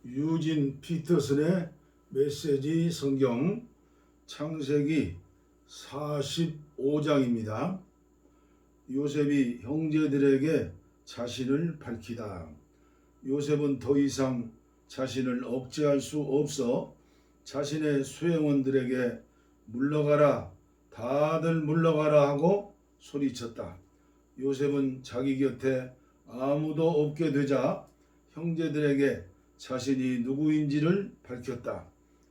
유진 피터슨의 메시지 성경 창세기 45장입니다. 요셉이 형제들에게 자신을 밝히다. 요셉은 더 이상 자신을 억제할 수 없어 자신의 수행원들에게 물러가라, 다들 물러가라 하고 소리쳤다. 요셉은 자기 곁에 아무도 없게 되자 형제들에게 자신이 누구인지를 밝혔다.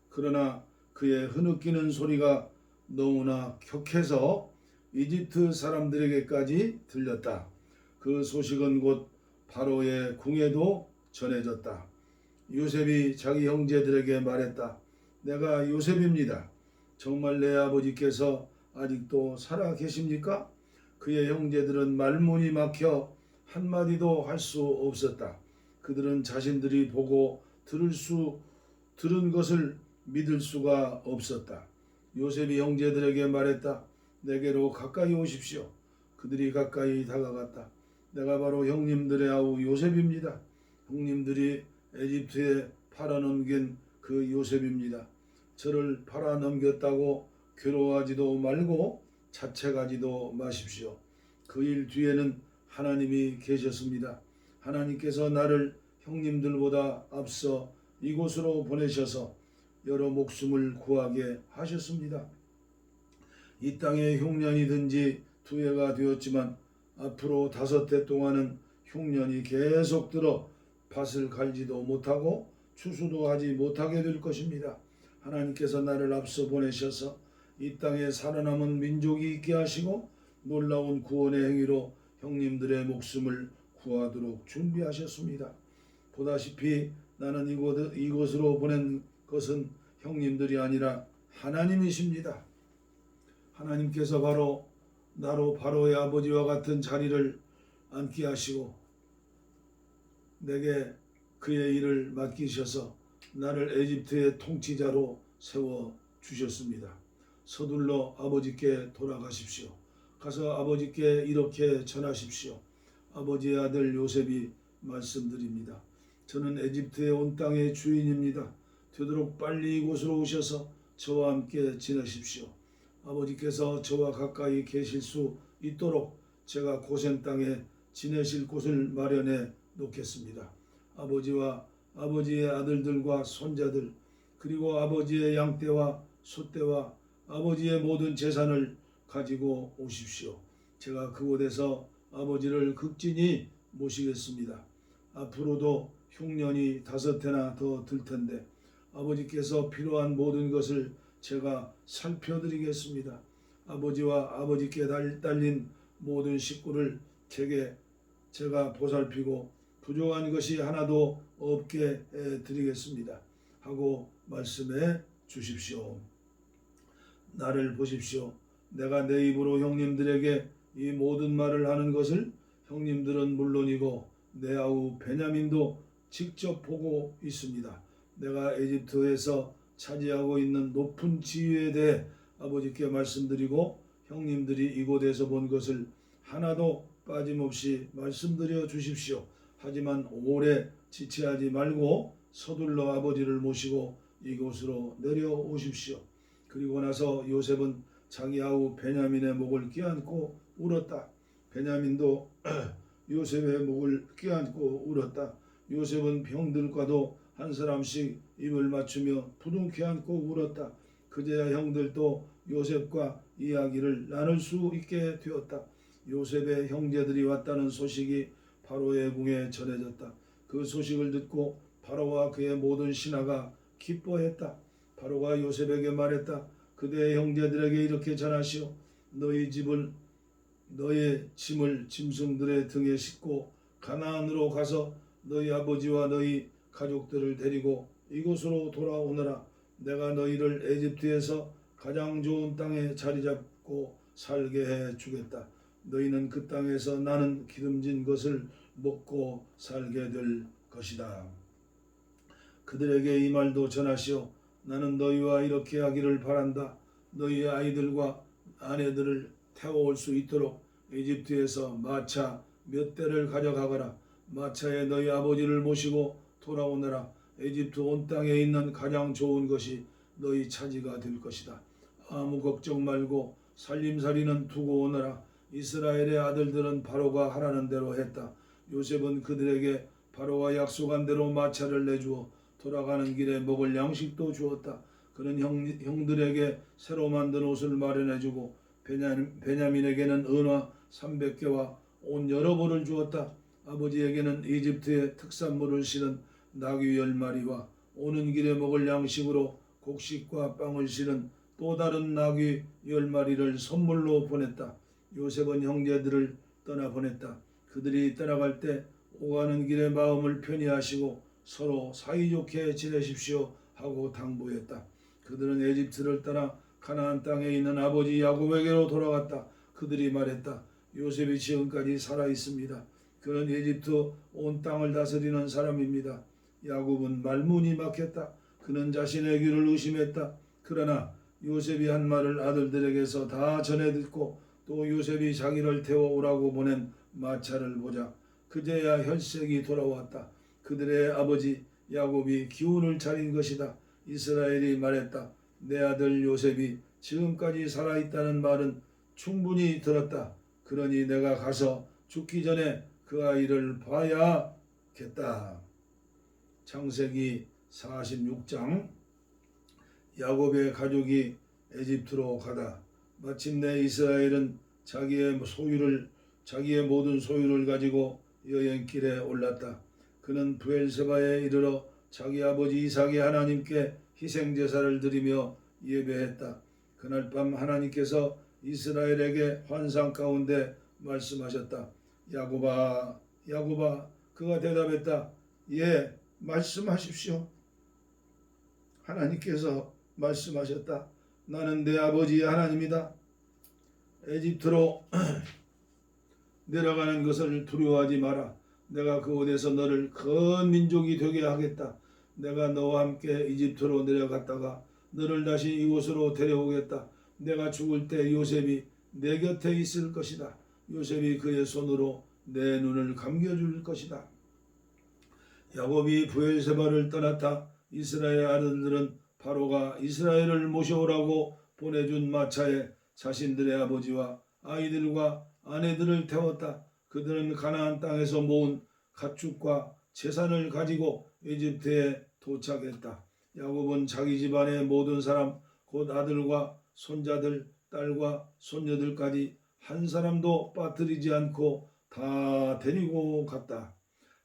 그러나 그의 흐느끼는 소리가 너무나 격해서 이집트 사람들에게까지 들렸다. 그 소식은 곧 바로의 궁에도 전해졌다. 요셉이 자기 형제들에게 말했다. 내가 요셉입니다. 정말 내 아버지께서 아직도 살아 계십니까? 그의 형제들은 말문이 막혀 한마디도 할 수 없었다. 그들은 자신들이 보고 들은 것을 믿을 수가 없었다. 요셉이 형제들에게 말했다. 내게로 가까이 오십시오. 그들이 가까이 다가갔다. 내가 바로 형님들의 아우 요셉입니다. 형님들이 에집트에 팔아넘긴 그 요셉입니다. 저를 팔아넘겼다고 괴로워하지도 말고 자책하지도 마십시오. 그 일 뒤에는 하나님이 계셨습니다. 하나님께서 나를 형님들보다 앞서 이곳으로 보내셔서 여러 목숨을 구하게 하셨습니다. 이 땅에 흉년이 든지 2해가 되었지만 앞으로 5해 동안은 흉년이 계속 들어 밭을 갈지도 못하고 추수도 하지 못하게 될 것입니다. 하나님께서 나를 앞서 보내셔서 이 땅에 살아남은 민족이 있게 하시고 놀라운 구원의 행위로 형님들의 목숨을 구하도록 준비하셨습니다. 보다시피 나는 이곳으로 보낸 것은 형님들이 아니라 하나님이십니다. 하나님께서 나로 바로의 아버지와 같은 자리를 앉게 하시고 내게 그의 일을 맡기셔서 나를 에집트의 통치자로 세워 주셨습니다. 서둘러 아버지께 돌아가십시오. 가서 아버지께 이렇게 전하십시오. 아버지의 아들 요셉이 말씀드립니다. 저는 에집트의 온 땅의 주인입니다. 되도록 빨리 이곳으로 오셔서 저와 함께 지내십시오. 아버지께서 저와 가까이 계실 수 있도록 제가 고센 땅에 지내실 곳을 마련해 놓겠습니다. 아버지와 아버지의 아들들과 손자들 그리고 아버지의 양떼와 소떼와 아버지의 모든 재산을 가지고 오십시오. 제가 그곳에서 아버지를 극진히 모시겠습니다. 앞으로도 흉년이 5해나 더 들 텐데 아버지께서 필요한 모든 것을 제가 살펴드리겠습니다. 아버지와 아버지께 딸린 모든 식구를 제가 보살피고 부족한 것이 하나도 없게 드리겠습니다. 하고 말씀해 주십시오. 나를 보십시오. 내가 내 입으로 형님들에게 이 모든 말을 하는 것을 형님들은 물론이고 내 아우 베냐민도 직접 보고 있습니다. 내가 에집트에서 차지하고 있는 높은 지위에 대해 아버지께 말씀드리고 형님들이 이곳에서 본 것을 하나도 빠짐없이 말씀드려 주십시오. 하지만 오래 지체하지 말고 서둘러 아버지를 모시고 이곳으로 내려오십시오. 그리고 나서 요셉은 자기 아우 베냐민의 목을 껴안고 울었다. 베냐민도 요셉의 목을 껴안고 울었다. 요셉은 형들과도 한 사람씩 입을 맞추며 부둥켜 안고 울었다. 그제야 형들도 요셉과 이야기를 나눌 수 있게 되었다. 요셉의 형제들이 왔다는 소식이 바로의 궁에 전해졌다. 그 소식을 듣고 바로와 그의 모든 신하가 기뻐했다. 바로가 요셉에게 말했다. 그대의 형제들에게 이렇게 전하시오. 너의 짐을 짐승들의 등에 싣고 가나안으로 가서 너희 아버지와 너희 가족들을 데리고 이곳으로 돌아오너라. 내가 너희를 에집트에서 가장 좋은 땅에 자리 잡고 살게 해 주겠다. 너희는 그 땅에서 나는 기름진 것을 먹고 살게 될 것이다. 그들에게 이 말도 전하시오. 나는 너희와 이렇게 하기를 바란다. 너희의 아이들과 아내들을 태워올 수 있도록 이집트에서 마차 몇 대를 가져가거라. 마차에 너희 아버지를 모시고 돌아오너라. 에집트 온 땅에 있는 가장 좋은 것이 너희 차지가 될 것이다. 아무 걱정 말고 살림살이는 두고 오너라. 이스라엘의 아들들은 바로가 하라는 대로 했다. 요셉은 그들에게 바로가 약속한 대로 마차를 내주어 돌아가는 길에 먹을 양식도 주었다. 그는 형들에게 새로 만든 옷을 마련해주고 베냐민에게는 은화 300개와 옷 여러 벌을 주었다. 아버지에게는 이집트의 특산물을 실은 나귀 10마리와 오는 길에 먹을 양식으로 곡식과 빵을 실은 또 다른 나귀 10마리를 선물로 보냈다. 요셉은 형제들을 떠나보냈다. 그들이 떠나갈 때 오가는 길에 마음을 편히 하시고 서로 사이좋게 지내십시오 하고 당부했다. 그들은 에집트를 떠나 가나안 땅에 있는 아버지 야곱에게로 돌아갔다. 그들이 말했다. 요셉이 지금까지 살아있습니다. 그는 에집트 온 땅을 다스리는 사람입니다. 야곱은 말문이 막혔다. 그는 자신의 귀를 의심했다. 그러나 요셉이 한 말을 아들들에게서 다 전해 듣고 또 요셉이 자기를 태워오라고 보낸 마차를 보자 그제야 혈색이 돌아왔다. 그들의 아버지 야곱이 기운을 차린 것이다. 이스라엘이 말했다. 내 아들 요셉이 지금까지 살아있다는 말은 충분히 들었다. 그러니 내가 가서 죽기 전에 그 아이를 봐야겠다. 창세기 46장. 야곱의 가족이 에집트로 가다 마침내 이스라엘은 자기의 모든 소유를 가지고 여행길에 올랐다. 그는 브엘세바에 이르러 자기 아버지 이삭의 하나님께 희생제사를 드리며 예배했다. 그날 밤 하나님께서 이스라엘에게 환상 가운데 말씀하셨다. 야곱아, 야곱아. 그가 대답했다. 예, 말씀하십시오. 하나님께서 말씀하셨다. 나는 내 아버지의 하나님이다. 에집트로 내려가는 것을 두려워하지 마라. 내가 그곳에서 너를 큰 민족이 되게 하겠다. 내가 너와 함께 이집트로 내려갔다가 너를 다시 이곳으로 데려오겠다. 내가 죽을 때 요셉이 내 곁에 있을 것이다. 요셉이 그의 손으로 내 눈을 감겨줄 것이다. 야곱이 브엘세바를 떠났다. 이스라엘 아들들은 바로가 이스라엘을 모셔오라고 보내준 마차에 자신들의 아버지와 아이들과 아내들을 태웠다. 그들은 가나안 땅에서 모은 가축과 재산을 가지고 에집트에 도착했다. 야곱은 자기 집안의 모든 사람 곧 아들과 손자들, 딸과 손녀들까지 한 사람도 빠뜨리지 않고 다 데리고 갔다.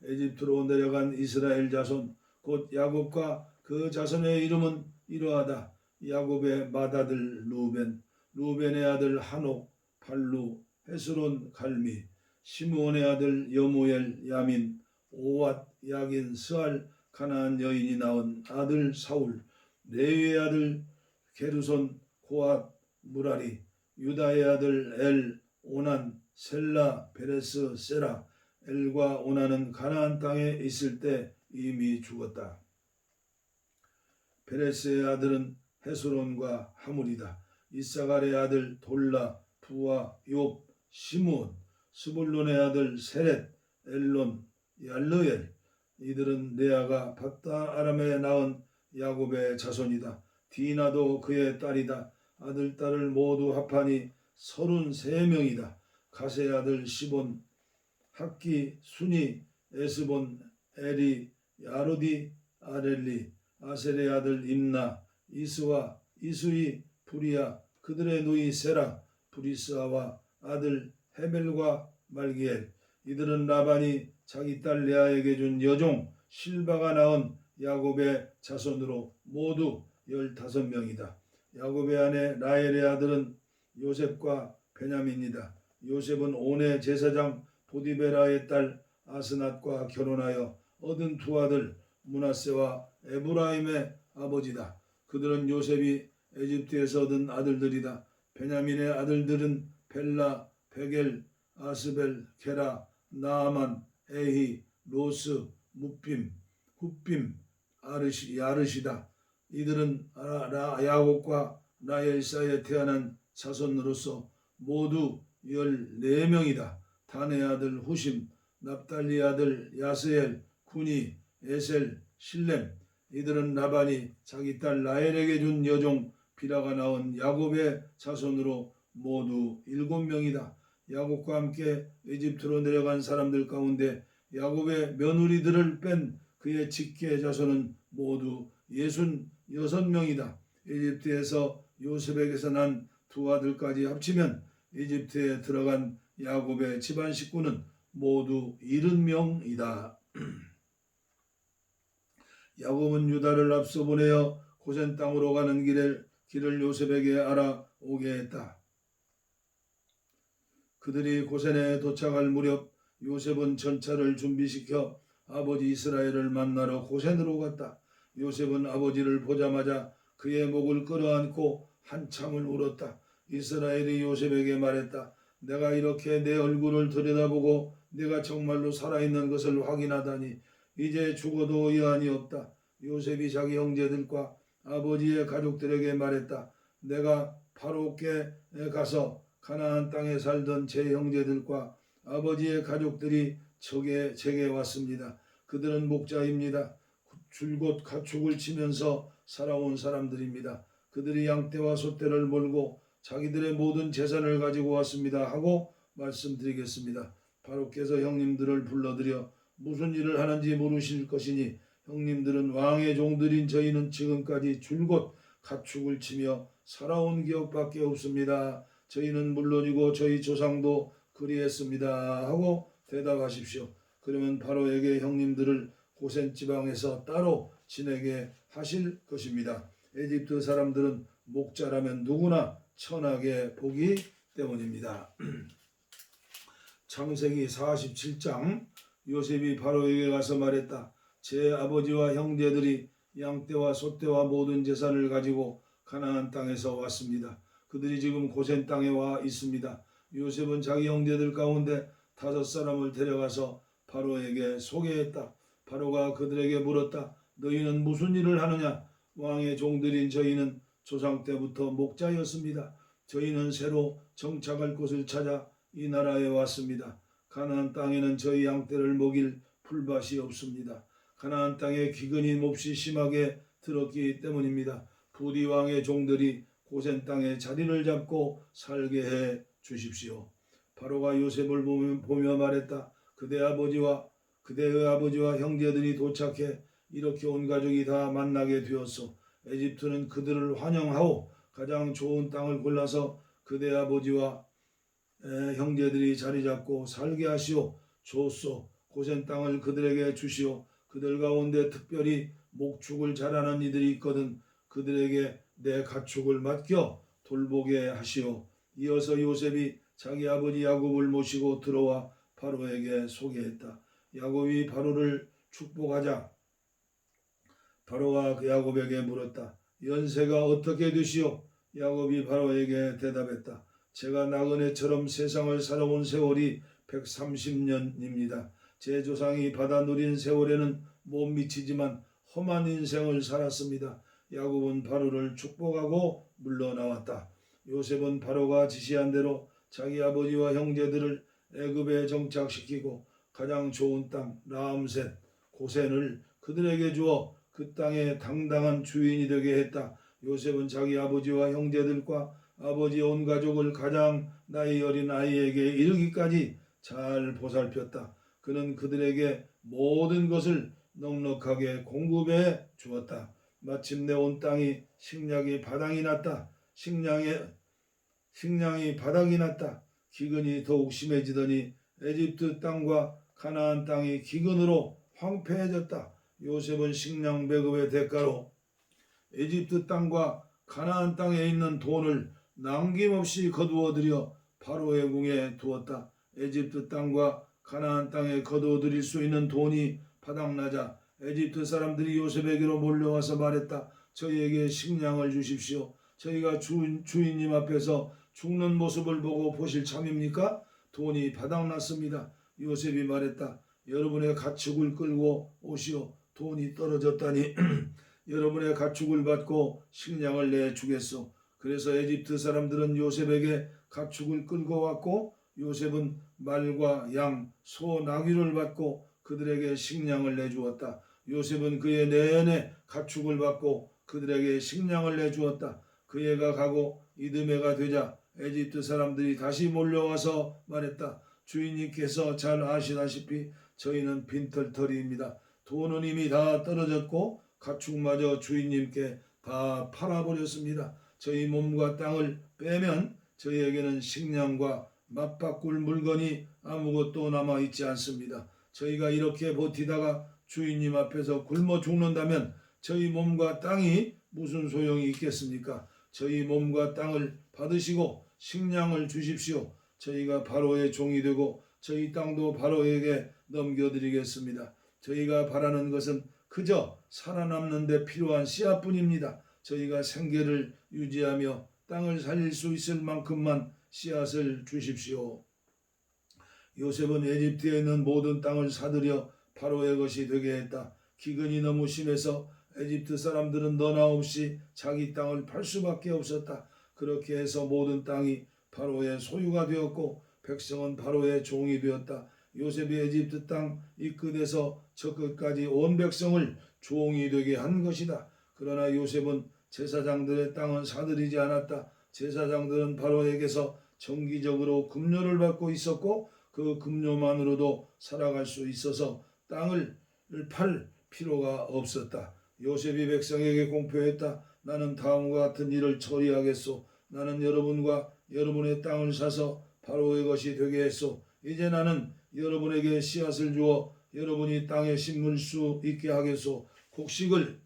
에집트로 내려간 이스라엘 자손 곧 야곱과 그 자손의 이름은 이러하다. 야곱의 맏아들 루벤, 루벤의 아들 한옥, 팔루, 헤스론, 갈미, 시므온의 아들 여무엘, 야민, 오왑, 야긴, 스알, 가나안 여인이 낳은 아들 사울, 레위의 아들 게르손, 고앗, 무라리, 유다의 아들 엘, 오난, 셀라, 베레스, 세라. 엘과 오난은 가나안 땅에 있을 때 이미 죽었다. 베레스의 아들은 헤스론과 하물이다. 이사갈의 아들 돌라, 부와, 욥, 시므온, 스불론의 아들 세렛, 엘론, 얄르엘. 이들은 레아가 밧다 아람에 낳은 야곱의 자손이다. 디나도 그의 딸이다. 아들, 딸을 모두 합하니 33명이다. 가세의 아들 시본, 학기, 순이, 에스본, 에리, 야로디, 아렐리, 아셀의 아들 임나, 이스와, 이수이, 부리야, 그들의 누이 세라, 브리스아와 아들 헤벨과 말기엘. 이들은 라반이 자기 딸 레아에게 준 여종 실바가 낳은 야곱의 자손으로 모두 15명이다. 야곱의 아내 라헬의 아들은 요셉과 베냐민이다. 요셉은 온의 제사장 보디베라의 딸 아스낫과 결혼하여 얻은 두 아들 므낫세와 에브라임의 아버지다. 그들은 요셉이 에집트에서 얻은 아들들이다. 베냐민의 아들들은 벨라, 베겔, 아스벨, 게라, 나아만, 에히, 로스, 무빔, 훗빔, 야르시다. 이들은 야곱과 라헬 사이에 태어난 자손으로서 모두 14명이다. 단의 아들 후심, 납달리 아들 야스엘, 구니, 에셀, 실렘. 이들은 라반이 자기 딸 라헬에게 준 여종 비라가 낳은 야곱의 자손으로 모두 7명이다. 야곱과 함께 에집트로 내려간 사람들 가운데 야곱의 며느리들을 뺀 그의 직계 자손은 모두 66명이다. 에집트에서 요셉에게서 난 두 아들까지 합치면 에집트에 들어간 야곱의 집안 식구는 모두 70명이다. 야곱은 유다를 앞서 보내어 고센 땅으로 가는 길을 요셉에게 알아오게 했다. 그들이 고센에 도착할 무렵 요셉은 전차를 준비시켜 아버지 이스라엘을 만나러 고센으로 갔다. 요셉은 아버지를 보자마자 그의 목을 끌어안고 한참을 울었다. 이스라엘이 요셉에게 말했다. 내가 이렇게 내 얼굴을 들여다보고 네가 정말로 살아있는 것을 확인하다니 이제 죽어도 여한이 없다. 요셉이 자기 형제들과 아버지의 가족들에게 말했다. 내가 바로께 가서 가나안 땅에 살던 제 형제들과 아버지의 가족들이 제게 왔습니다. 그들은 목자입니다. 줄곧 가축을 치면서 살아온 사람들입니다. 그들이 양떼와 소떼를 몰고 자기들의 모든 재산을 가지고 왔습니다 하고 말씀드리겠습니다. 바로께서 형님들을 불러들여 무슨 일을 하는지 물으실 것이니 형님들은 왕의 종들인 저희는 지금까지 줄곧 가축을 치며 살아온 기억밖에 없습니다. 저희는 물론이고 저희 조상도 그리했습니다 하고 대답하십시오. 그러면 바로에게 형님들을 고센 지방에서 따로 지내게 하실 것입니다. 에집트 사람들은 목자라면 누구나 천하게 보기 때문입니다. 창세기 47장 요셉이 바로에게 가서 말했다. 제 아버지와 형제들이 양떼와 소떼와 모든 재산을 가지고 가나안 땅에서 왔습니다. 그들이 지금 고센 땅에 와 있습니다. 요셉은 자기 형제들 가운데 5사람을 데려가서 바로에게 소개했다. 바로가 그들에게 물었다. 너희는 무슨 일을 하느냐? 왕의 종들인 저희는 조상 때부터 목자였습니다. 저희는 새로 정착할 곳을 찾아 이 나라에 왔습니다. 가나안 땅에는 저희 양떼를 먹일 풀밭이 없습니다. 가나안 땅에 기근이 몹시 심하게 들었기 때문입니다. 부디 왕의 종들이 고센 땅에 자리를 잡고 살게 해 주십시오. 바로가 요셉을 보며 말했다. 그대의 아버지와 형제들이 도착해 이렇게 온 가족이 다 만나게 되었소. 에집트는 그들을 환영하고 가장 좋은 땅을 골라서 그대의 아버지와 형제들이 자리 잡고 살게 하시오. 좋소. 고센 땅을 그들에게 주시오. 그들 가운데 특별히 목축을 잘하는 이들이 있거든 그들에게 내 가축을 맡겨 돌보게 하시오. 이어서 요셉이 자기 아버지 야곱을 모시고 들어와 바로에게 소개했다. 야곱이 바로를 축복하자 바로가 그 야곱에게 물었다. 연세가 어떻게 되시오? 야곱이 바로에게 대답했다. 제가 나그네처럼 세상을 살아온 세월이 130년입니다. 제 조상이 받아 누린 세월에는 못 미치지만 험한 인생을 살았습니다. 야곱은 바로를 축복하고 물러나왔다. 요셉은 바로가 지시한 대로 자기 아버지와 형제들을 애굽에 정착시키고 가장 좋은 땅 라암셋 고센을 그들에게 주어 그 땅의 당당한 주인이 되게 했다. 요셉은 자기 아버지와 형제들과 아버지의 온 가족을 가장 나이 어린 아이에게 이르기까지 잘 보살폈다. 그는 그들에게 모든 것을 넉넉하게 공급해 주었다. 마침내 온 땅이 식량이 바닥이 났다. 식량이 바닥이 났다. 기근이 더욱 심해지더니 에집트 땅과 가나안 땅이 기근으로 황폐해졌다. 요셉은 식량 배급의 대가로 에집트 땅과 가나안 땅에 있는 돈을 남김없이 거두어들여 바로의 궁에 두었다. 에집트 땅과 가나안 땅에 거두어들일 수 있는 돈이 바닥나자 에집트 사람들이 요셉에게로 몰려와서 말했다. 저희에게 식량을 주십시오. 저희가 주인님 앞에서 죽는 모습을 보고 보실 참입니까? 돈이 바닥났습니다. 요셉이 말했다. 여러분의 가축을 끌고 오시오. 돈이 떨어졌다니 여러분의 가축을 받고 식량을 내주겠소. 그래서 에집트 사람들은 요셉에게 가축을 끌고 왔고 요셉은 말과 양, 소, 나귀를 받고 그들에게 식량을 내주었다. 요셉은 그의 내내 가축을 받고 그들에게 식량을 내주었다. 그 해가 가고 이듬해가 되자 에집트 사람들이 다시 몰려와서 말했다. 주인님께서 잘 아시다시피 저희는 빈털터리입니다. 돈은 이미 다 떨어졌고 가축마저 주인님께 다 팔아버렸습니다. 저희 몸과 땅을 빼면 저희에게는 식량과 맞바꿀 물건이 아무것도 남아있지 않습니다. 저희가 이렇게 버티다가 주인님 앞에서 굶어 죽는다면 저희 몸과 땅이 무슨 소용이 있겠습니까? 저희 몸과 땅을 받으시고 식량을 주십시오. 저희가 바로의 종이 되고 저희 땅도 바로에게 넘겨드리겠습니다. 저희가 바라는 것은 그저 살아남는 데 필요한 씨앗뿐입니다. 저희가 생계를 유지하며 땅을 살릴 수 있을 만큼만 씨앗을 주십시오. 요셉은 에집트에 있는 모든 땅을 사들여 바로의 것이 되게 했다. 기근이 너무 심해서 에집트 사람들은 너나 없이 자기 땅을 팔 수밖에 없었다. 그렇게 해서 모든 땅이 바로의 소유가 되었고 백성은 바로의 종이 되었다. 요셉이 에집트 땅 이 끝에서 저 끝까지 온 백성을 종이 되게 한 것이다. 그러나 요셉은 제사장들의 땅은 사들이지 않았다. 제사장들은 바로에게서 정기적으로 급료를 받고 있었고 그 급료만으로도 살아갈 수 있어서 땅을 팔 필요가 없었다. 요셉이 백성에게 공표했다. 나는 다음과 같은 일을 처리하겠소. 나는 여러분과 여러분의 땅을 사서 바로의 것이 되게 했소. 이제 나는 여러분에게 씨앗을 주어 여러분이 땅에 심을 수 있게 하겠소. 곡식을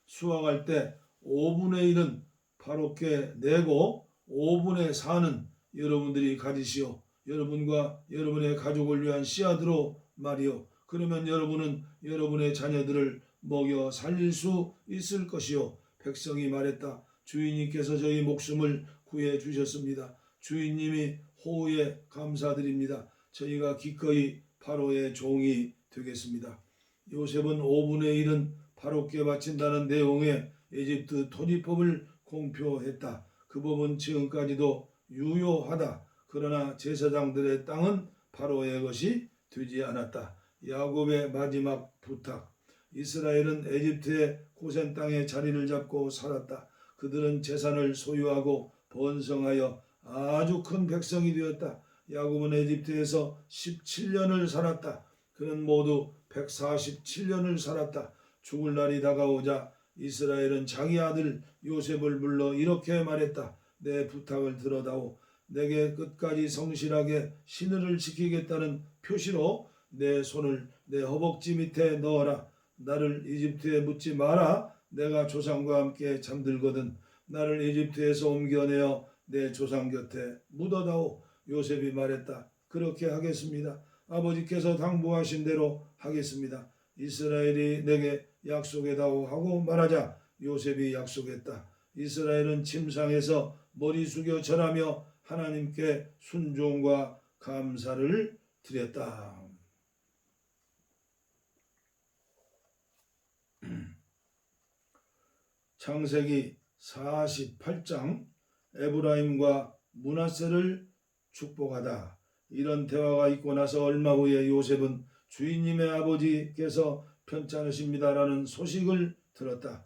수확할 때 5분의 1은 바로께 내고 5분의 4는 여러분들이 가지시오. 여러분과 여러분의 가족을 위한 씨앗으로 말이요. 그러면 여러분은 여러분의 자녀들을 먹여 살릴 수 있을 것이요. 백성이 말했다. 주인님께서 저희 목숨을 구해 주셨습니다. 주인님이 호의에 감사드립니다. 저희가 기꺼이 바로의 종이 되겠습니다. 요셉은 5분의 1은 바로께 바친다는 내용의 에집트 토지법을 공표했다. 그 법은 지금까지도 유효하다. 그러나 제사장들의 땅은 바로의 것이 되지 않았다. 야곱의 마지막 부탁. 이스라엘은 에집트의 고센 땅에 자리를 잡고 살았다. 그들은 재산을 소유하고 번성하여 아주 큰 백성이 되었다. 야곱은 에집트에서 17년을 살았다. 그는 모두 147년을 살았다. 죽을 날이 다가오자 이스라엘은 자기 아들 요셉을 불러 이렇게 말했다. 내 부탁을 들어다오. 내게 끝까지 성실하게 신의를 지키겠다는 표시로 내 손을 내 허벅지 밑에 넣어라. 나를 이집트에 묻지 마라. 내가 조상과 함께 잠들거든 나를 이집트에서 옮겨내어 내 조상 곁에 묻어다오. 요셉이 말했다. 그렇게 하겠습니다. 아버지께서 당부하신 대로 하겠습니다. 이스라엘이 내게 약속해다오 하고 말하자 요셉이 약속했다. 이스라엘은 침상에서 머리 숙여 절하며 하나님께 순종과 감사를 드렸다. 창세기 48장 에브라임과 므낫세를 축복하다. 이런 대화가 있고 나서 얼마 후에 요셉은 주인님의 아버지께서 편찮으십니다라는 소식을 들었다.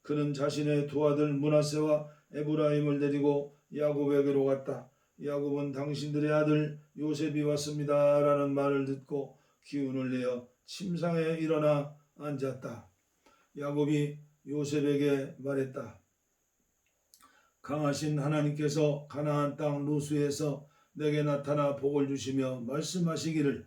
그는 자신의 두 아들 므낫세와 에브라임을 데리고 야곱에게로 갔다. 야곱은 당신들의 아들 요셉이 왔습니다라는 말을 듣고 기운을 내어 침상에 일어나 앉았다. 야곱이 요셉에게 말했다. 강하신 하나님께서 가나안 땅 루스에서 내게 나타나 복을 주시며 말씀하시기를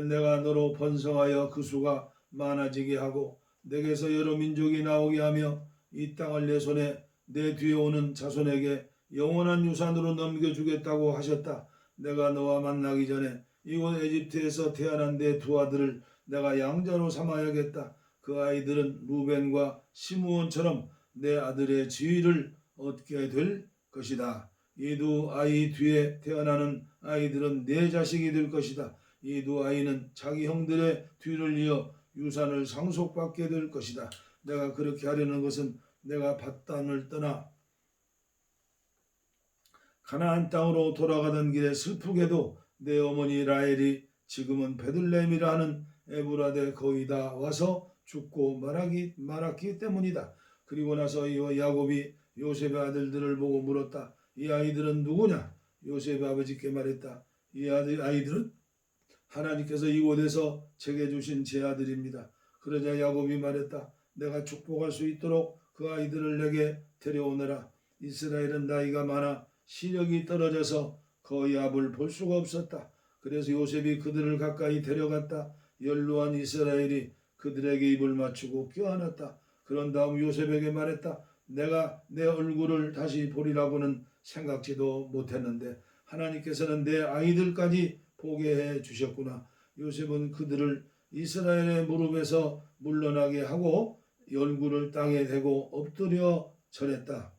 내가 너로 번성하여 그 수가 많아지게 하고 내게서 여러 민족이 나오게 하며 이 땅을 내 손에 내 뒤에 오는 자손에게 영원한 유산으로 넘겨주겠다고 하셨다. 내가 너와 만나기 전에 이곳 에집트에서 태어난 내 두 아들을 내가 양자로 삼아야겠다. 그 아이들은 루벤과 시므온처럼 내 아들의 지위를 얻게 될 것이다. 이 두 아이 뒤에 태어나는 아이들은 내 자식이 될 것이다. 이 두 아이는 자기 형들의 뒤를 이어 유산을 상속받게 될 것이다. 내가 그렇게 하려는 것은 내가 밧단을 떠나 가나안 땅으로 돌아가던 길에 슬프게도 내 어머니 라헬이 지금은 베들레헴이라 하는 에브라데 거의 다 와서 죽고 말았기 때문이다. 그리고 나서 이와 야곱이 요셉의 아들들을 보고 물었다. 이 아이들은 누구냐? 요셉의 아버지께 말했다. 이 아이들은 하나님께서 이곳에서 제게 주신 제 아들입니다. 그러자 야곱이 말했다. 내가 축복할 수 있도록 그 아이들을 내게 데려오너라. 이스라엘은 나이가 많아 시력이 떨어져서 거의 앞을 볼 수가 없었다. 그래서 요셉이 그들을 가까이 데려갔다. 연로한 이스라엘이 그들에게 입을 맞추고 껴안았다. 그런 다음 요셉에게 말했다. 내가 내 얼굴을 다시 보리라고는 생각지도 못했는데 하나님께서는 내 아이들까지 보게 해 주셨구나. 요셉은 그들을 이스라엘의 무릎에서 물러나게 하고 얼굴을 땅에 대고 엎드려 절했다.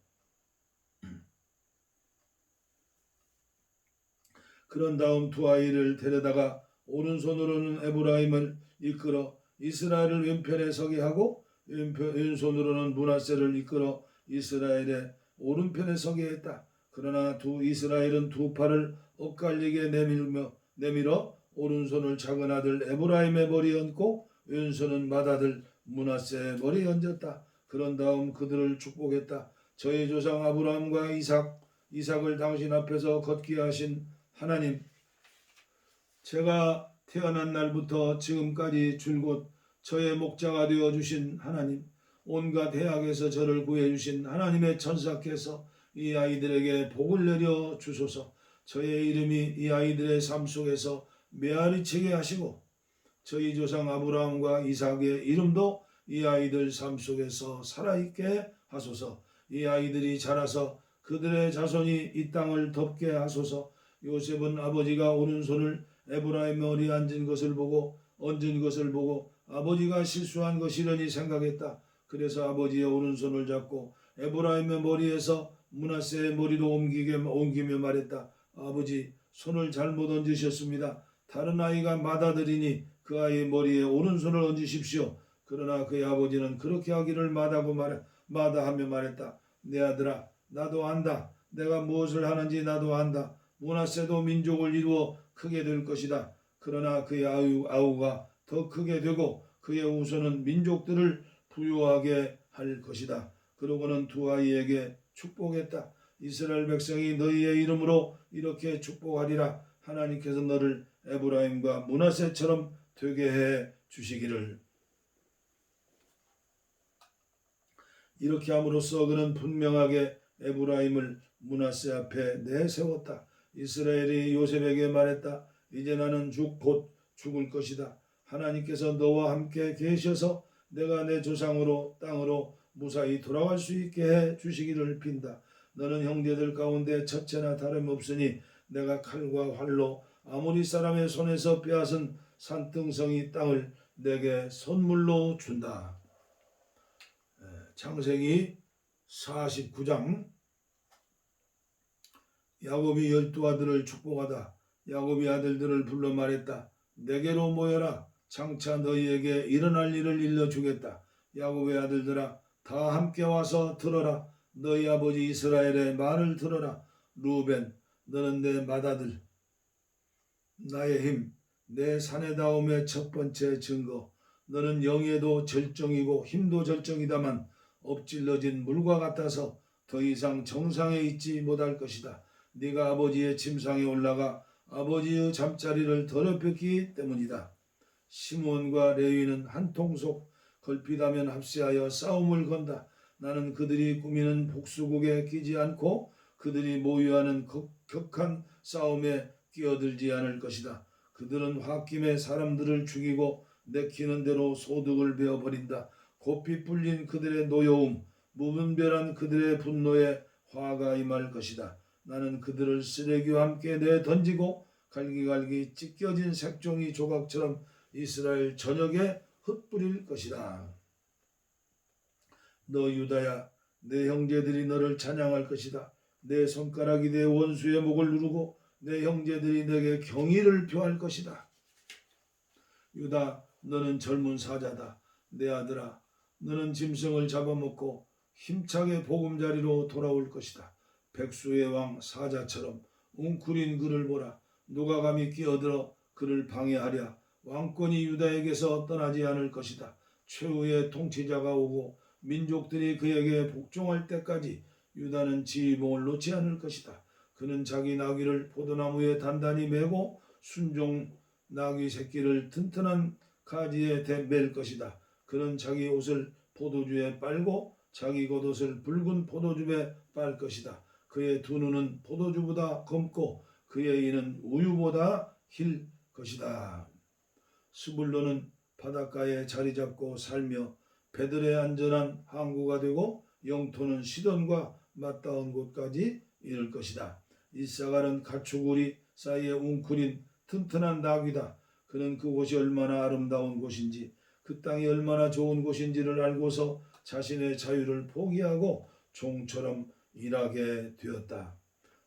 그런 다음 두 아이를 데려다가 오른손으로는 에브라임을 이끌어 이스라엘을 왼편에 서게 하고 왼손으로는 므낫세를 이끌어 이스라엘의 오른편에 서게 했다. 그러나 이스라엘은 두 팔을 엇갈리게 내밀어 오른손을 작은 아들 에브라임의 머리에 얹고 왼손은 맏아들 므낫세의 머리에 얹었다. 그런 다음 그들을 축복했다. 저희 조상 아브라함과 이삭을 당신 앞에서 걷게 하신 하나님, 제가 태어난 날부터 지금까지 줄곧 저의 목자가 되어 주신 하나님, 온갖 해악에서 저를 구해 주신 하나님의 천사께서 이 아이들에게 복을 내려 주소서. 저의 이름이 이 아이들의 삶 속에서 메아리치게 하시고 저희 조상 아브라함과 이삭의 이름도 이 아이들 삶 속에서 살아있게 하소서. 이 아이들이 자라서 그들의 자손이 이 땅을 덮게 하소서. 요셉은 아버지가 오른손을 에브라임 머리에 얹은 것을 보고 아버지가 실수한 것이려니 생각했다. 그래서 아버지의 오른손을 잡고 에브라임의 머리에서 므낫세의 머리로 옮기며 말했다. 아버지, 손을 잘못 얹으셨습니다. 다른 아이가 맏아들이니 그 아이의 머리에 오른손을 얹으십시오. 그러나 그의 아버지는 그렇게 하기를 마다하며 말했다. 내 아들아, 나도 안다. 내가 무엇을 하는지 나도 안다. 므낫세도 민족을 이루어 크게 될 것이다. 그러나 그의 아우가 더 크게 되고 그의 후손은 민족들을 부유하게 할 것이다. 그러고는 두 아이에게 축복했다. 이스라엘 백성이 너희의 이름으로 이렇게 축복하리라. 하나님께서 너를 에브라임과 므낫세처럼 되게 해 주시기를. 이렇게 함으로써 그는 분명하게 에브라임을 므낫세 앞에 내세웠다. 이스라엘이 요셉에게 말했다. 이제 나는 곧 죽을 것이다. 하나님께서 너와 함께 계셔서 내가 내 조상으로 땅으로 무사히 돌아갈 수 있게 해 주시기를 빈다. 너는 형제들 가운데 첫째나 다름없으니 내가 칼과 활로 아모리 사람의 손에서 빼앗은 산등성이 땅을 내게 선물로 준다. 창세기 49장. 야곱이 12아들을 축복하다 야곱이 아들들을 불러 말했다. 내게로 모여라. 장차 너희에게 일어날 일을 일러주겠다. 야곱의 아들들아, 다 함께 와서 들어라. 너희 아버지 이스라엘의 말을 들어라. 루벤, 너는 내 맏아들, 나의 힘, 내 사내다움의 첫 번째 증거. 너는 영예도 절정이고 힘도 절정이다만 엎질러진 물과 같아서 더 이상 정상에 있지 못할 것이다. 네가 아버지의 침상에 올라가 아버지의 잠자리를 더럽혔기 때문이다. 시므온과 레위는 한 통속 걸핏하면 합세하여 싸움을 건다. 나는 그들이 꾸미는 복수국에 끼지 않고 그들이 모유하는 격한 싸움에 끼어들지 않을 것이다. 그들은 홧김에 사람들을 죽이고 내키는 대로 소득을 베어버린다. 고삐 뿔린 그들의 노여움, 무분별한 그들의 분노에 화가 임할 것이다. 나는 그들을 쓰레기와 함께 내던지고 갈기갈기 찢겨진 색종이 조각처럼 이스라엘 전역에 흩뿌릴 것이다. 너 유다야, 내 형제들이 너를 찬양할 것이다. 내 손가락이 내 원수의 목을 누르고 내 형제들이 내게 경의를 표할 것이다. 유다, 너는 젊은 사자다. 내 아들아, 너는 짐승을 잡아먹고 힘차게 보금자리로 돌아올 것이다. 백수의 왕 사자처럼 웅크린 그를 보라. 누가 감히 끼어들어 그를 방해하랴. 왕권이 유다에게서 떠나지 않을 것이다. 최후의 통치자가 오고 민족들이 그에게 복종할 때까지 유다는 지휘봉을 놓지 않을 것이다. 그는 자기 나귀를 포도나무에 단단히 메고 순종 나귀 새끼를 튼튼한 가지에 맬 것이다. 그는 자기 옷을 포도주에 빨고 자기 겉옷을 붉은 포도즙에 빨 것이다. 그의 두 눈은 포도주보다 검고 그의 이는 우유보다 길 것이다. 스불론은 바닷가에 자리 잡고 살며 배들의 안전한 항구가 되고 영토는 시돈과 맞닿은 곳까지 이를 것이다. 이사갈은 가축우리 사이에 웅크린 튼튼한 나귀다. 그는 그곳이 얼마나 아름다운 곳인지 그 땅이 얼마나 좋은 곳인지를 알고서 자신의 자유를 포기하고 종처럼 일하게 되었다.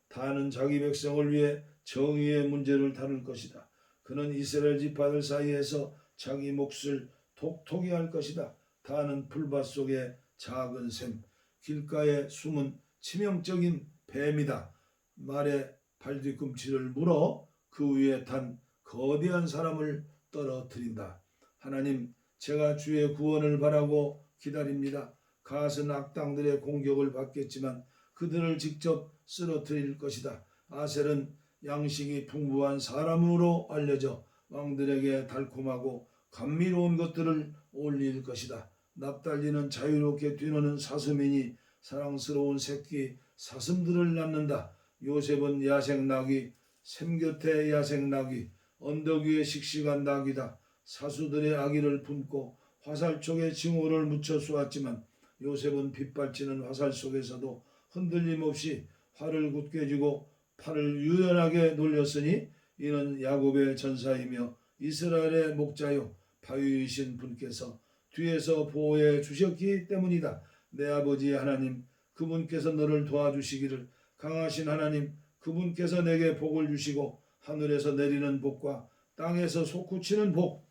다는 자기 백성을 위해 정의의 문제를 다룰 것이다. 그는 이스라엘 지파들 사이에서 자기 몫을 톡톡히 할 것이다. 다는 풀밭 속의 작은 샘, 길가에 숨은 치명적인 뱀이다. 말의 발뒤꿈치를 물어 그 위에 탄 거대한 사람을 떨어뜨린다. 하나님, 제가 주의 구원을 바라고 기다립니다. 갓은 악당들의 공격을 받겠지만 그들을 직접 쓰러뜨릴 것이다. 아셀은 양식이 풍부한 사람으로 알려져 왕들에게 달콤하고 감미로운 것들을 올릴 것이다. 납달리는 자유롭게 뛰노는 사슴이니 사랑스러운 새끼 사슴들을 낳는다. 요셉은 야생 나귀, 샘 곁에 야생 나귀, 언덕 위에 씩씩한 나귀다. 사수들의 아기를 품고 화살촉에 징호를 묻혀 쏘았지만 요셉은 빗발치는 화살 속에서도 흔들림 없이 활을 굳게 쥐고 팔을 유연하게 돌렸으니 이는 야곱의 전사이며 이스라엘의 목자요 바위이신 분께서 뒤에서 보호해 주셨기 때문이다. 내 아버지 하나님, 그분께서 너를 도와주시기를. 강하신 하나님, 그분께서 내게 복을 주시고 하늘에서 내리는 복과 땅에서 솟구치는 복,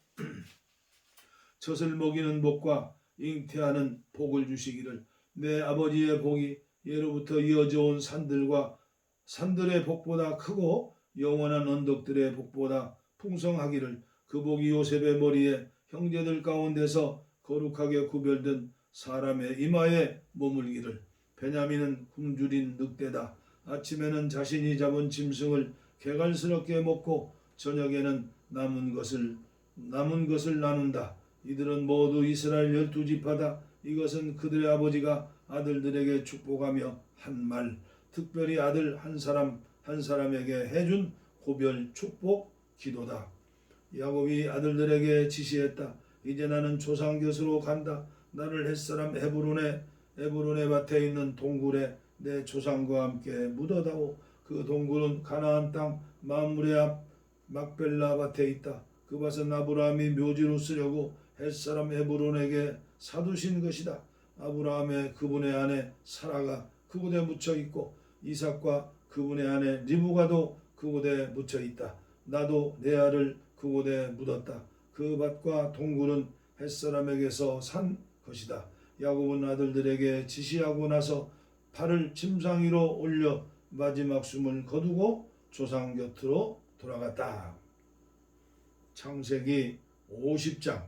젖을 먹이는 복과 잉태하는 복을 주시기를. 내 아버지의 복이 예로부터 이어져 온 산들의 복보다 크고 영원한 언덕들의 복보다 풍성하기를. 그 복이 요셉의 머리에 형제들 가운데서 거룩하게 구별된 사람의 이마에 머물기를. 베냐민은 굶주린 늑대다. 아침에는 자신이 잡은 짐승을 개갈스럽게 먹고 저녁에는 남은 것을 나눈다. 이들은 모두 이스라엘 12지파다. 이것은 그들의 아버지가 아들들에게 축복하며 한 말, 특별히 아들 한 사람에게 해준 고별 축복 기도다. 야곱이 아들들에게 지시했다. 이제 나는 조상 곁으로 간다. 나를 햇사람 에브론의 밭에 있는 동굴에 내 조상과 함께 묻어다오. 그 동굴은 가나안 땅 마므레 앞 막벨라 밭에 있다. 그 밭은 아브라함이 묘지로 쓰려고 햇사람 에브론에게 사두신 것이다. 아브라함의 그분의 아내 사라가 그곳에 묻혀 있고 이삭과 그분의 아내 리브가도 그곳에 묻혀 있다. 나도 내 알을 그곳에 묻었다. 그 밭과 동굴은 햇사람에게서 산 것이다. 야곱은 아들들에게 지시하고 나서 팔을 침상 위로 올려 마지막 숨을 거두고 조상 곁으로 돌아갔다. 창세기 50장.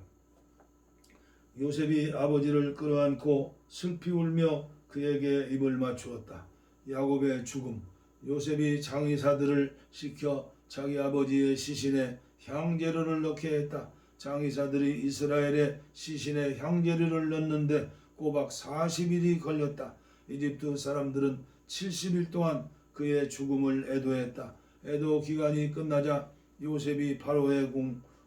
요셉이 아버지를 끌어안고 슬피 울며 그에게 입을 맞추었다. 야곱의 죽음. 요셉이 장의사들을 시켜 자기 아버지의 시신에 향재료를 넣게 했다. 장의사들이 이스라엘의 시신에 향재료를 넣는데 꼬박 40일이 걸렸다. 이집트 사람들은 70일 동안 그의 죽음을 애도했다. 애도 기간이 끝나자 요셉이 바로의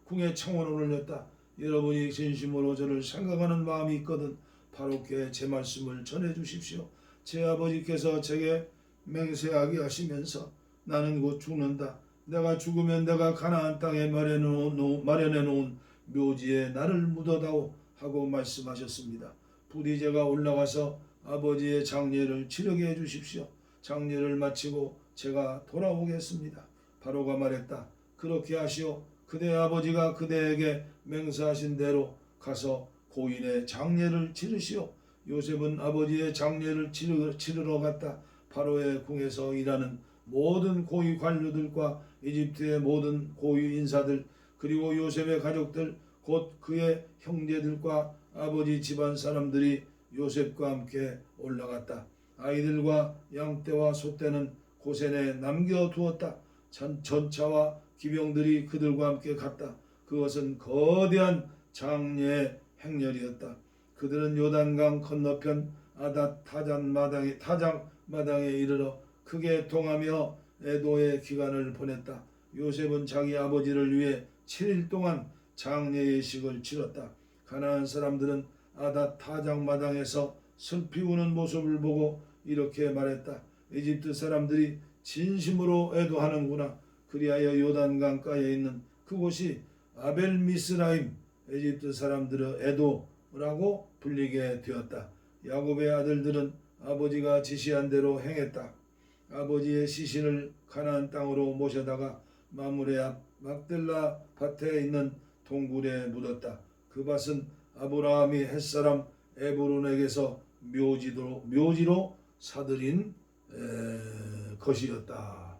궁에 청혼을 올렸다. 여러분이 진심으로 저를 생각하는 마음이 있거든 바로께 제 말씀을 전해주십시오. 제 아버지께서 제게 맹세하게 하시면서 나는 곧 죽는다. 내가 죽으면 내가 가나안 땅에 마련해 놓은 묘지에 나를 묻어다오 하고 말씀하셨습니다. 부디 제가 올라가서 아버지의 장례를 치르게 해주십시오. 장례를 마치고 제가 돌아오겠습니다. 바로가 말했다. 그렇게 하시오. 그대 아버지가 그대에게 맹세하신 대로 가서 고인의 장례를 치르시오. 요셉은 아버지의 장례를 치르러 갔다. 바로의 궁에서 일하는 모든 고위 관료들과 이집트의 모든 고위 인사들 그리고 요셉의 가족들 곧 그의 형제들과 아버지 집안 사람들이 요셉과 함께 올라갔다. 아이들과 양떼와 소떼는 고센에 남겨두었다. 전차와 기병들이 그들과 함께 갔다. 그것은 거대한 장례의 행렬이었다. 그들은 요단강 건너편 아닷 타장 마당에 이르러 크게 통하며 애도의 기간을 보냈다. 요셉은 자기 아버지를 위해 7일 동안 장례의식을 치렀다. 가나안 사람들은 아닷 타장 마당에서 슬피 우는 모습을 보고 이렇게 말했다. 이집트 사람들이 진심으로 애도하는구나. 그리하여 요단강가에 있는 그곳이 아벨미스라임, 이집트 사람들의 애도라고 불리게 되었다. 야곱의 아들들은 아버지가 지시한 대로 행했다. 아버지의 시신을 가나안 땅으로 모셔다가 마므레 앞 막델라 밭에 있는 동굴에 묻었다. 그 밭은 아브라함이 햇사람 에브론에게서 묘지로 사들인 것이었다.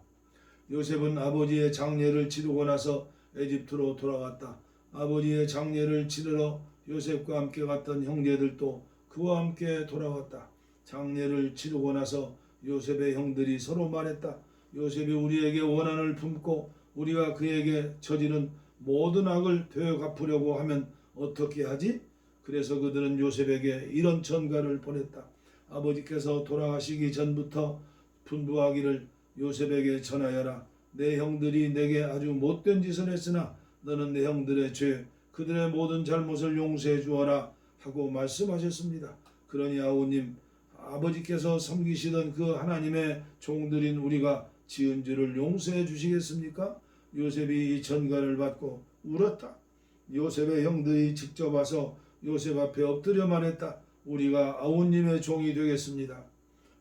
요셉은 아버지의 장례를 치르고 나서 에집트로 돌아갔다. 아버지의 장례를 치르러 요셉과 함께 갔던 형제들도 그와 함께 돌아왔다. 장례를 치르고 나서 요셉의 형들이 서로 말했다. 요셉이 우리에게 원한을 품고 우리가 그에게 저지른 모든 악을 되갚으려고 하면 어떻게 하지? 그래서 그들은 요셉에게 이런 전가를 보냈다. 아버지께서 돌아가시기 전부터 분부하기를 요셉에게 전하여라. 내 형들이 내게 아주 못된 짓을 했으나 너는 내 형들의 죄, 그들의 모든 잘못을 용서해 주어라 하고 말씀하셨습니다. 그러니 아우님, 아버지께서 섬기시던 그 하나님의 종들인 우리가 지은 죄를 용서해 주시겠습니까? 요셉이 이 전가를 받고 울었다. 요셉의 형들이 직접 와서 요셉 앞에 엎드려 말했다. 우리가 아우님의 종이 되겠습니다.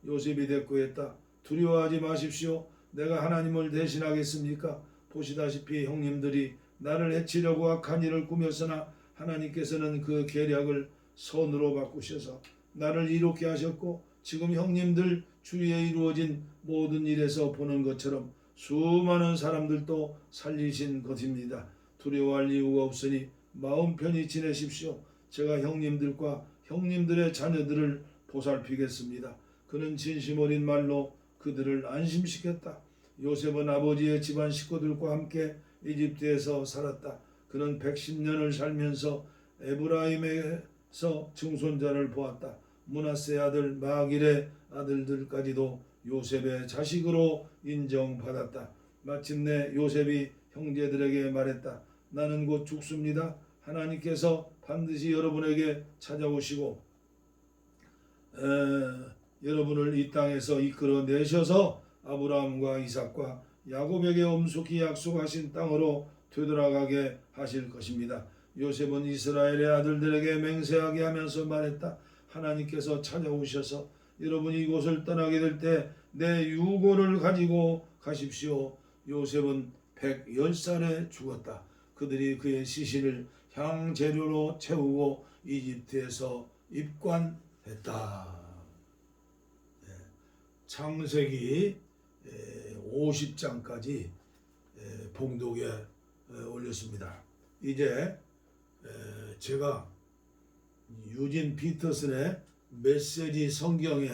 요셉이 대꾸했다. 두려워하지 마십시오. 내가 하나님을 대신하겠습니까? 보시다시피 형님들이 나를 해치려고 악한 일을 꾸몄으나 하나님께서는 그 계략을 선으로 바꾸셔서 나를 이롭게 하셨고 지금 형님들 주위에 이루어진 모든 일에서 보는 것처럼 수많은 사람들도 살리신 것입니다. 두려워할 이유가 없으니 마음 편히 지내십시오. 제가 형님들과 형님들의 자녀들을 보살피겠습니다. 그는 진심 어린 말로 그들을 안심시켰다. 요셉은 아버지의 집안 식구들과 함께 이집트에서 살았다. 그는 110년을 살면서 에브라임에서 증손자를 보았다. 므낫세 아들 마길의 아들들까지도 요셉의 자식으로 인정받았다. 마침내 요셉이 형제들에게 말했다. 나는 곧 죽습니다. 하나님께서 반드시 여러분에게 찾아오시고 여러분을 이 땅에서 이끌어내셔서 아브라함과 이삭과 야곱에게 엄숙히 약속하신 땅으로 되돌아가게 하실 것입니다. 요셉은 이스라엘의 아들들에게 맹세하게 하면서 말했다. 하나님께서 찾아오셔서 여러분이 이곳을 떠나게 될 때 내 유고를 가지고 가십시오. 요셉은 110살에 죽었다. 그들이 그의 시신을 향재료로 채우고 이집트에서 입관했다. 창세기 50장까지 봉독에 올렸습니다. 이제 제가 유진 피터슨의 메시지 성경에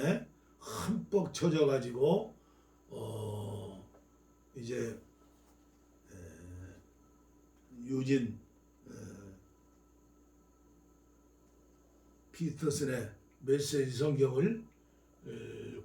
흠뻑 젖어가지고 이제 유진 피터슨의 메시지 성경을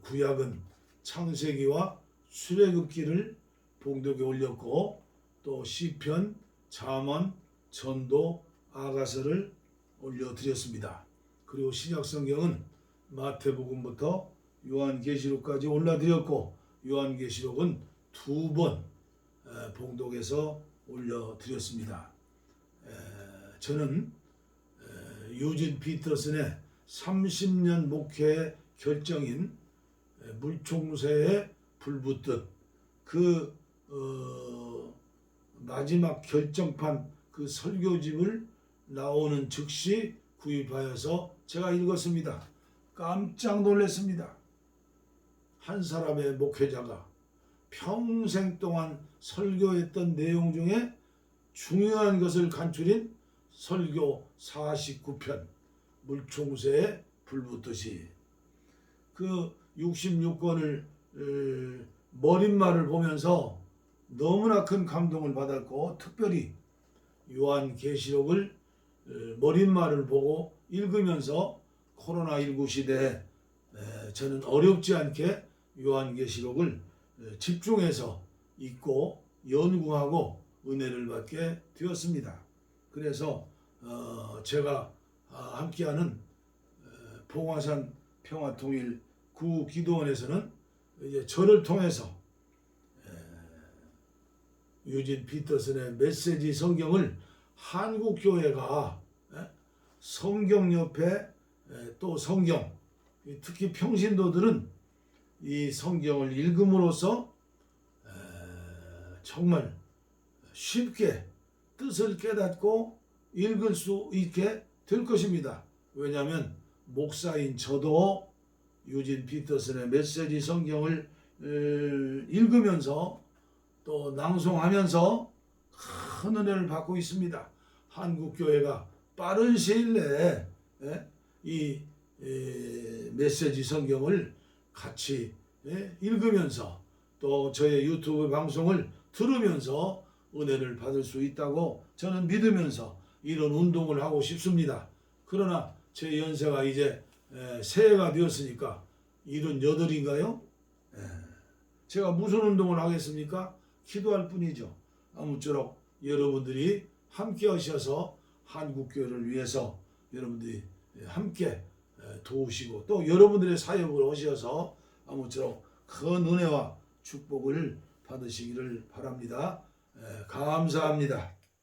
구약은 창세기와 출애굽기를 봉독에 올렸고 또 시편, 잠언, 전도, 아가서를 올려드렸습니다. 그리고 신약성경은 마태복음부터 요한계시록까지 올려드렸고 요한계시록은 2번 봉독해서 올려드렸습니다. 저는 유진 피터슨의 30년 목회의 결정인 물총새에 불붙듯 그 마지막 결정판 그 설교집을 나오는 즉시 구입하여서 제가 읽었습니다. 깜짝 놀랐습니다. 한 사람의 목회자가 평생 동안 설교했던 내용 중에 중요한 것을 간추린 설교 49편 물총새에 불붙듯이 그 66권을 머릿말을 보면서 너무나 큰 감동을 받았고 특별히 요한계시록을 머릿말을 보고 읽으면서 코로나19 시대에 저는 어렵지 않게 요한계시록을 집중해서 읽고 연구하고 은혜를 받게 되었습니다. 그래서 제가 함께하는 봉화산 평화통일 구기도원에서는 이제 저를 통해서 유진 피터슨의 메시지 성경을 한국 교회가 성경 옆에 또 성경, 특히 평신도들은 이 성경을 읽음으로써 정말 쉽게 뜻을 깨닫고 읽을 수 있게 될 것입니다. 왜냐하면 목사인 저도 유진 피터슨의 메시지 성경을 읽으면서 또 낭송하면서 큰 은혜를 받고 있습니다. 한국교회가 빠른 시일 내에 이 메시지 성경을 같이 읽으면서 또 저의 유튜브 방송을 들으면서 은혜를 받을 수 있다고 저는 믿으면서 이런 운동을 하고 싶습니다. 그러나 제 연세가 이제 새해가 되었으니까 78인가요? 제가 무슨 운동을 하겠습니까? 기도할 뿐이죠. 아무쪼록 여러분들이 함께 하셔서 한국교회를 위해서 여러분들이 함께 도우시고 또 여러분들의 사역을 하셔서 아무쪼록 큰 은혜와 축복을 받으시기를 바랍니다. 감사합니다.